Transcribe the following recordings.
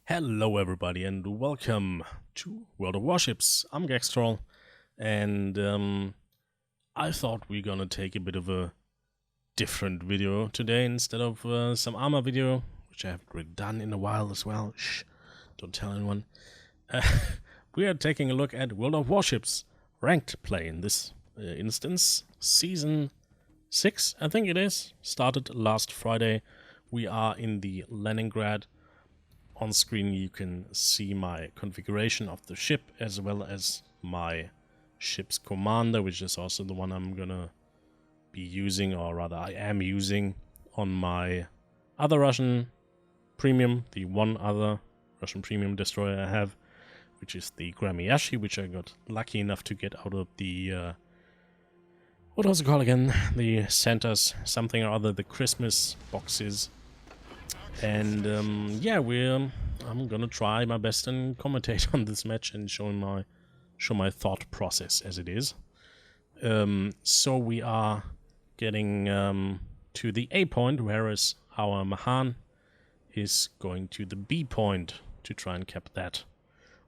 Hello everybody and welcome to World of Warships. I'm Gextroll and I thought we're gonna take a bit of a different video today instead of some armor video, which I haven't really done in a while as well. Shh, don't tell anyone. We are taking a look at World of Warships Ranked play in this instance. Season 6, I think it is. Started last Friday. We are in the Leningrad. On screen you can see my configuration of the ship as well as my ship's commander, which is also the one I'm gonna be using, or rather I am using on my other Russian premium, the one other Russian premium destroyer I have, which is the Gramiyashi, which I got lucky enough to get out of the what was it called again? The Santa's something or other, the Christmas boxes. And yeah, I'm gonna try my best and commentate on this match and show my thought process as it is. So we are getting to the A point, whereas our Mahan is going to the B point to try and cap that,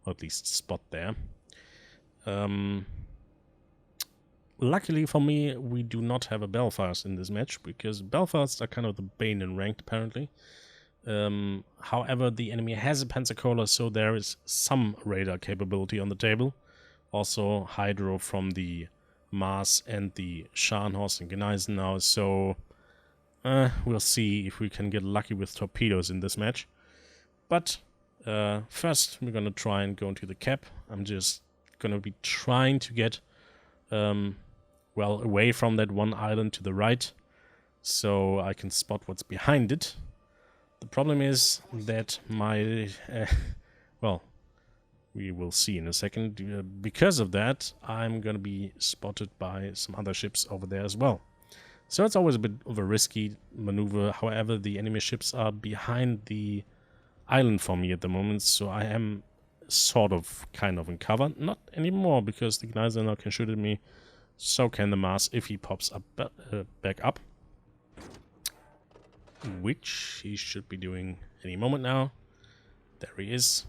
or at least spot there. Luckily for me, we do not have a Belfast in this match, because Belfasts are kind of the bane in ranked apparently. However, the enemy has a Pensacola, so there is some radar capability on the table. Also Hydro from the Mars and the Scharnhorst and Gneisen now, so we'll see if we can get lucky with torpedoes in this match. But first we're gonna try and go into the cap. I'm just gonna be trying to get well away from that one island to the right, so I can spot what's behind it. The problem is that my, well, we will see in a second. Because of that, I'm going to be spotted by some other ships over there as well. So it's always a bit of a risky maneuver. However, the enemy ships are behind the island for me at the moment, so I am sort of kind of in cover. Not anymore, because the Gneisen now can shoot at me. So can the Mars if he pops up back up, which he should be doing any moment now. There he is.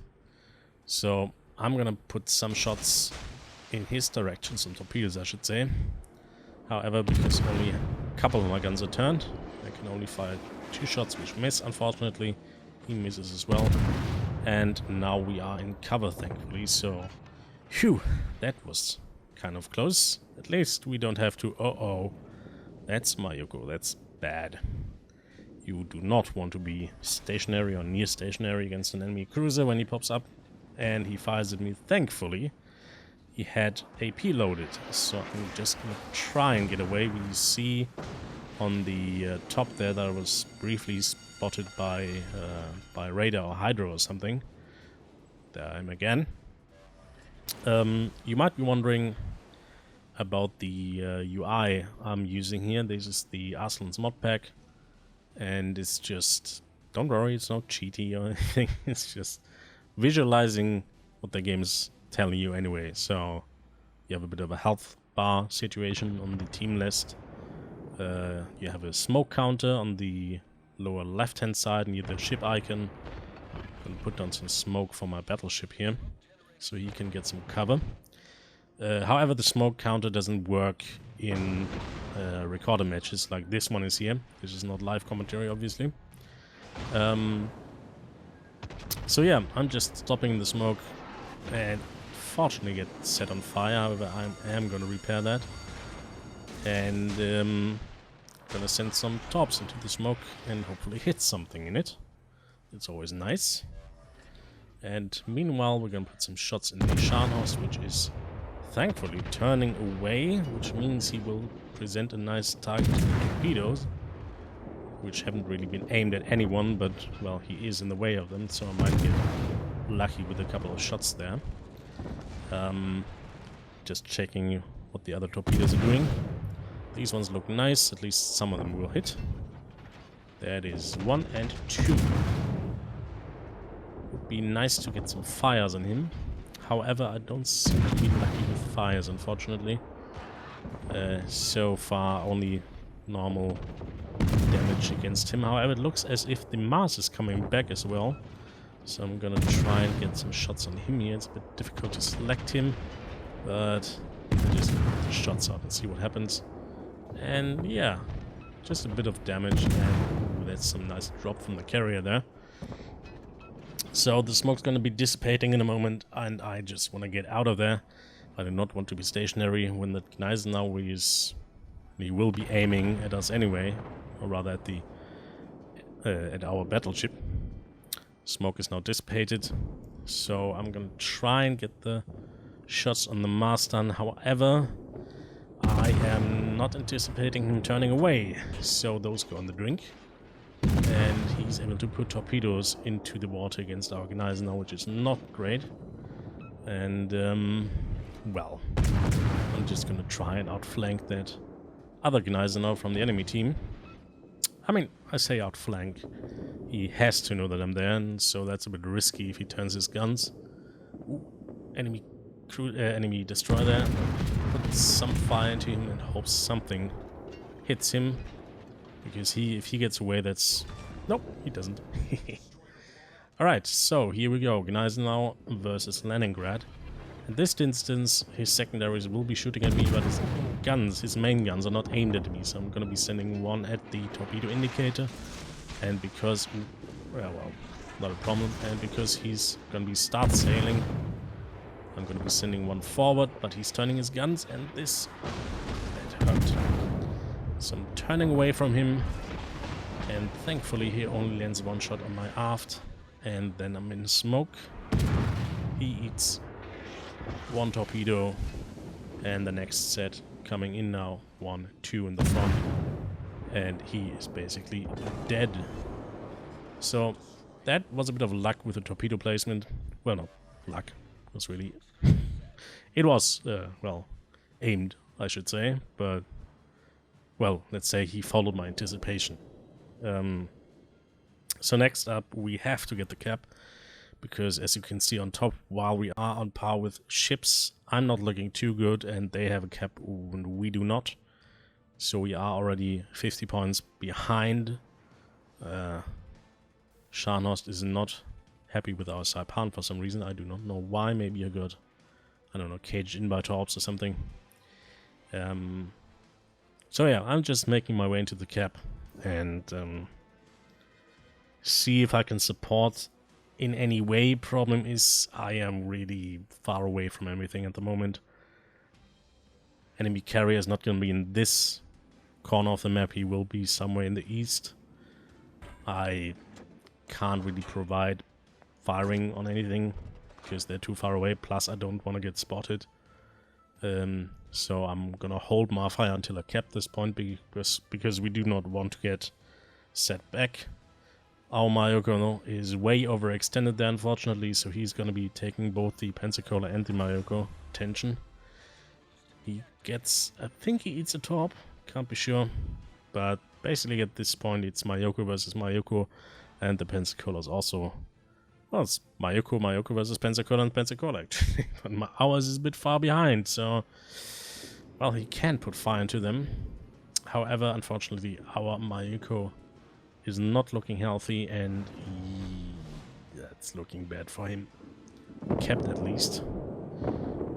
So I'm gonna put some shots in his direction, some torpedoes I should say. However, because only a couple of my guns are turned, I can only fire 2 shots which miss, unfortunately. He misses as well. And now we are in cover, thankfully, so phew, that was kind of close. At least we don't have to... Uh-oh, that's Mayuko, that's bad. You do not want to be stationary or near stationary against an enemy cruiser when he pops up, and he fires at me. Thankfully, he had AP loaded, so I'm just gonna try and get away. We see on the top there that I was briefly spotted by radar or hydro or something. There I am again. You might be wondering about the UI I'm using here. This is the Arslan's mod pack. And it's just, don't worry, it's not cheaty or anything. It's just visualizing what the game is telling you anyway. So you have a bit of a health bar situation on the team list. You have a smoke counter on the lower left hand side near the ship icon. I'm gonna put down some smoke for my battleship here, so he can get some cover. However, the smoke counter doesn't work in recorder matches like this one is here. This is not live commentary, obviously. So yeah, I'm just stopping the smoke and fortunately get set on fire. However, I am going to repair that and gonna send some torps into the smoke and hopefully hit something in it. It's always nice. And meanwhile, we're gonna put some shots in the Scharnhorst, which is thankfully turning away, which means he will present a nice target to the torpedoes, which haven't really been aimed at anyone, but well, he is in the way of them, so I might get lucky with a couple of shots there. Just checking what the other torpedoes are doing. These ones look nice, at least some of them will hit. That is 1 and 2. Would be nice to get some fires on him. However, I don't seem to be lucky with fires, unfortunately. So far, only normal damage against him. However, it looks as if the Mars is coming back as well. So I'm gonna try and get some shots on him here. It's a bit difficult to select him, but I just put the shots up and see what happens. And yeah, just a bit of damage, and ooh, that's some nice drop from the carrier there. So the smoke's gonna be dissipating in a moment, and I just want to get out of there. I do not want to be stationary when the Gneisenau he will be aiming at us anyway, or rather at the at our battleship. Smoke is now dissipated, so I'm gonna try and get the shots on the mast done. However, I am not anticipating him turning away, so those go on the drink. And he's able to put torpedoes into the water against our Gneisenau, which is not great. And, well, I'm just gonna try and outflank that other Gneisenau from the enemy team. I mean, I say outflank. He has to know that I'm there, and so that's a bit risky if he turns his guns. Ooh, enemy destroyer there. Put some fire into him and hope something hits him. Because if he gets away, that's... Nope, he doesn't. Alright, so here we go. Gneisenau versus Leningrad. In this instance, his secondaries will be shooting at me, but his main guns are not aimed at me. So I'm going to be sending one at the torpedo indicator. And because... well, not a problem. And because he's going to be start sailing, I'm going to be sending one forward, but he's turning his guns, and this... that hurt. So I'm turning away from him, and thankfully he only lands one shot on my aft, and then I'm in smoke. He eats one torpedo, and the next set coming in now, 1, 2 in the front, and he is basically dead. So that was a bit of luck with the torpedo placement. Well, not luck, it was really... it was, well, aimed, I should say, but... well, let's say he followed my anticipation. So next up, we have to get the cap, because as you can see on top, while we are on par with ships, I'm not looking too good, and they have a cap and we do not. So we are already 50 points behind. Scharnhorst is not happy with our Saipan for some reason. I do not know why. Maybe I got, I don't know, caged in by torps or something. So yeah, I'm just making my way into the cap and see if I can support in any way. Problem is, I am really far away from everything at the moment. Enemy carrier is not going to be in this corner of the map. He will be somewhere in the east. I can't really provide firing on anything because they're too far away. Plus, I don't want to get spotted. So I'm gonna hold my fire until I cap this point because we do not want to get set back. Our Mayoko is way overextended there, unfortunately, so he's gonna be taking both the Pensacola and the Mayoko attention. He gets, I think he eats a torp, can't be sure, but basically at this point it's Mayoko versus Mayoko, and the Pensacola is also, well, it's Mayoko versus Pensacola and Pensacola actually, but ours is a bit far behind, so, well, he can put fire into them. However, unfortunately, our Mayoko is not looking healthy, and that's looking bad for him. Kept at least.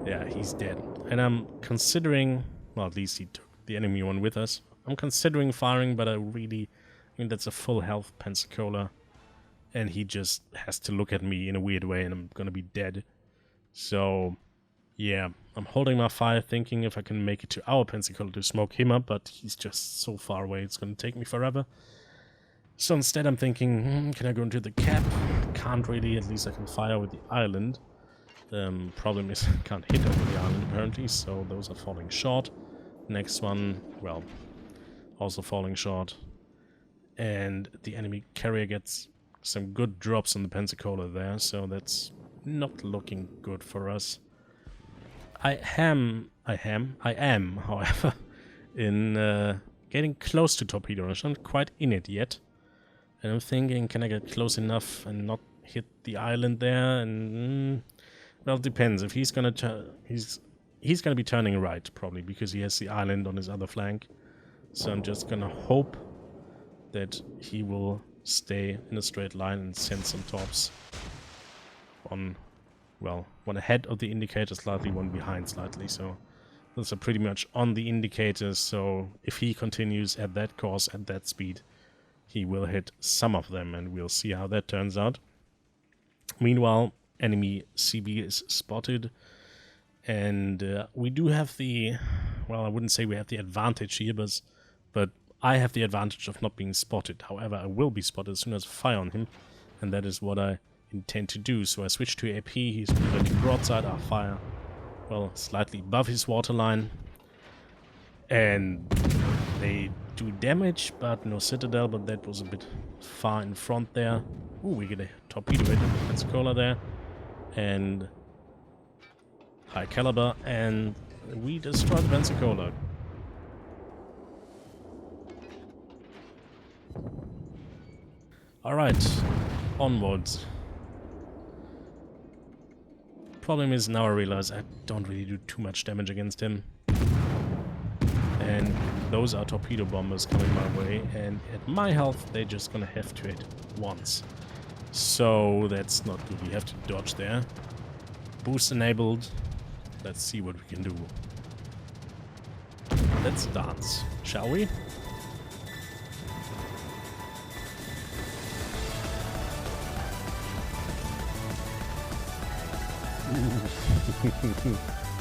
Yeah, he's dead. And I'm considering, well, at least he took the enemy one with us. I'm considering firing, but I mean, that's a full health Pensacola. And he just has to look at me in a weird way, and I'm gonna be dead. So, yeah, I'm holding my fire, thinking if I can make it to our Pensacola to smoke him up, but he's just so far away, it's gonna take me forever. So instead I'm thinking, can I go into the cap? Can't really, at least I can fire with the island. Problem is I can't hit over the island apparently, so those are falling short. Next one, well, also falling short. And the enemy carrier gets some good drops on the Pensacola there, so that's not looking good for us. I am, however, in getting close to torpedo rush. I'm not quite in it yet. And I'm thinking, can I get close enough and not hit the island there? And well, it depends. If he's gonna he's gonna be turning right probably because he has the island on his other flank. So I'm just gonna hope that he will stay in a straight line and send some torps on, well, one ahead of the indicator slightly, one behind slightly, so those are pretty much on the indicators, so if he continues at that course, at that speed, he will hit some of them, and we'll see how that turns out. Meanwhile, enemy CB is spotted, and we do have the, well, I wouldn't say we have the advantage here, but I have the advantage of not being spotted. However, I will be spotted as soon as I fire on him, and that is what I intend to do. So I switch to AP, he's preventing broadside, I fire, well, slightly above his waterline, and they do damage, but no citadel, but that was a bit far in front there. Ooh, we get a torpedo hit in the Pensacola there, and high caliber, and we destroy the Pensacola. Alright, onwards. Problem is, now I realize I don't really do too much damage against him. And those are torpedo bombers coming my way, and at my health they're just gonna have to hit once. So that's not good, we have to dodge there. Boost enabled. Let's see what we can do. Let's dance, shall we?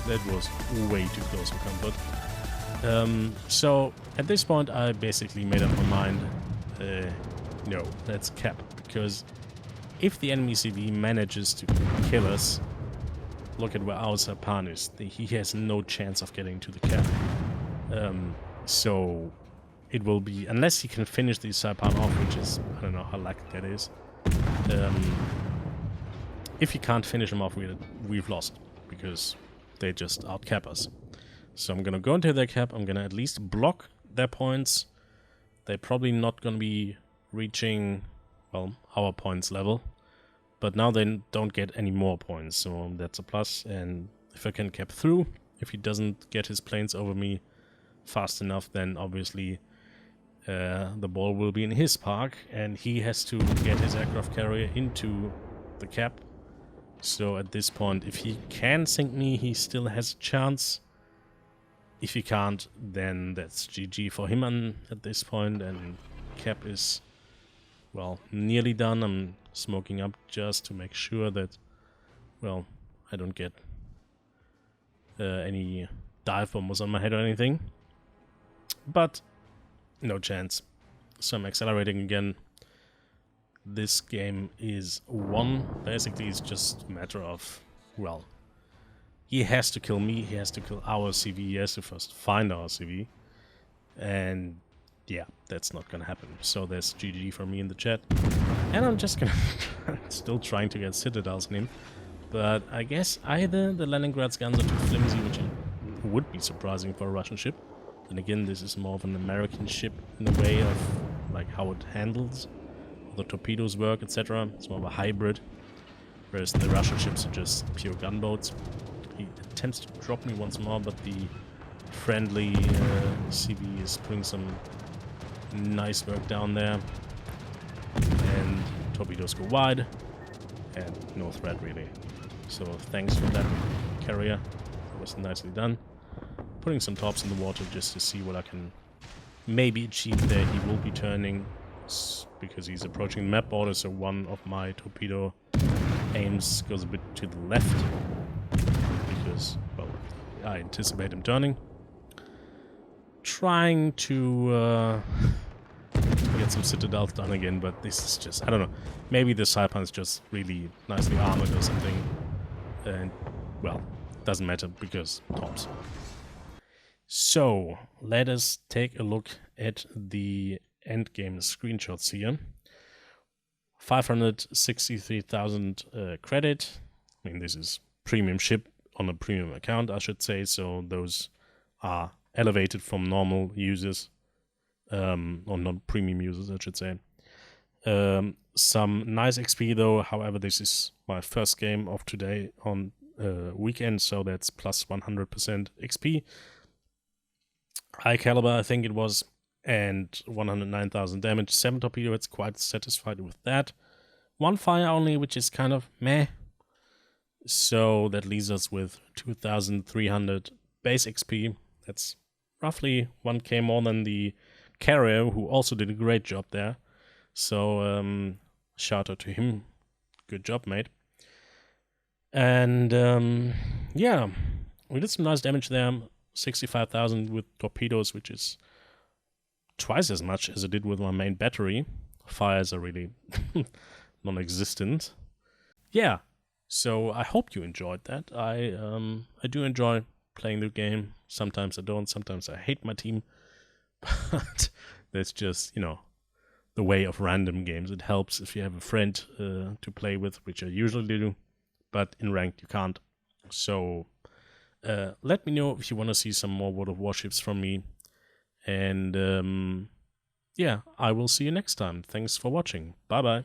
That was way too close for comfort. So at this point I basically made up my mind, no, let's cap, because if the enemy CV manages to kill us, look at where our Saipan is, he has no chance of getting to the cap. So it will be, unless he can finish the Saipan off, which is, I don't know how likely that is. If you can't finish them off, we've lost, because they just outcap us. So I'm gonna go into their cap, I'm gonna at least block their points. They're probably not gonna be reaching, well, our points level. But now they don't get any more points, so that's a plus. And if I can cap through, if he doesn't get his planes over me fast enough, then obviously the ball will be in his park, and he has to get his aircraft carrier into the cap. So at this point, if he can sink me, he still has a chance. If he can't, then that's GG for him at this point, and cap is, well, nearly done. I'm smoking up just to make sure that, well, I don't get any dive bombers on my head or anything. But no chance. So I'm accelerating again. This game is won. Basically, it's just a matter of, well, he has to kill me, he has to kill our CV, he has to first find our CV. And yeah, that's not gonna happen. So there's GG for me in the chat. And I'm just gonna still trying to get citadels in him. But I guess either the Leningrad's guns are too flimsy, which would be surprising for a Russian ship. And again, this is more of an American ship in the way of like how it handles the torpedoes work, etc. It's more of a hybrid, whereas the Russian ships are just pure gunboats. He attempts to drop me once more, but the friendly CV is putting some nice work down there, and torpedoes go wide, and no threat really. So thanks for that, carrier. That was nicely done. Putting some tops in the water just to see what I can maybe achieve there. He will be turning because he's approaching the map border, so one of my torpedo aims goes a bit to the left because, well, I anticipate him turning. Trying to get some citadels done again, but this is just, I don't know, maybe the Saipan is just really nicely armored or something, and, well, doesn't matter because tops. So, let us take a look at the endgame screenshots here. 563,000 credit. I mean, this is premium ship on a premium account, I should say, so those are elevated from normal users, or non-premium users, I should say. Some nice XP though, however, this is my first game of today on weekend, so that's plus 100% XP. High caliber, I think it was, and 109,000 damage, 7 torpedo hits, quite satisfied with that. 1 fire only, which is kind of meh. So that leaves us with 2,300 base XP. That's roughly 1k more than the carrier, who also did a great job there. So shout out to him. Good job, mate. And yeah, we did some nice damage there. 65,000 with torpedoes, which is twice as much as it did with my main battery. Fires are really non-existent. Yeah, so I hope you enjoyed that. I do enjoy playing the game. Sometimes I don't. Sometimes I hate my team. But that's just, you know, the way of random games. It helps if you have a friend to play with, which I usually do. But in ranked you can't. So let me know if you want to see some more World of Warships from me. And yeah, I will see you next time. Thanks for watching. Bye bye.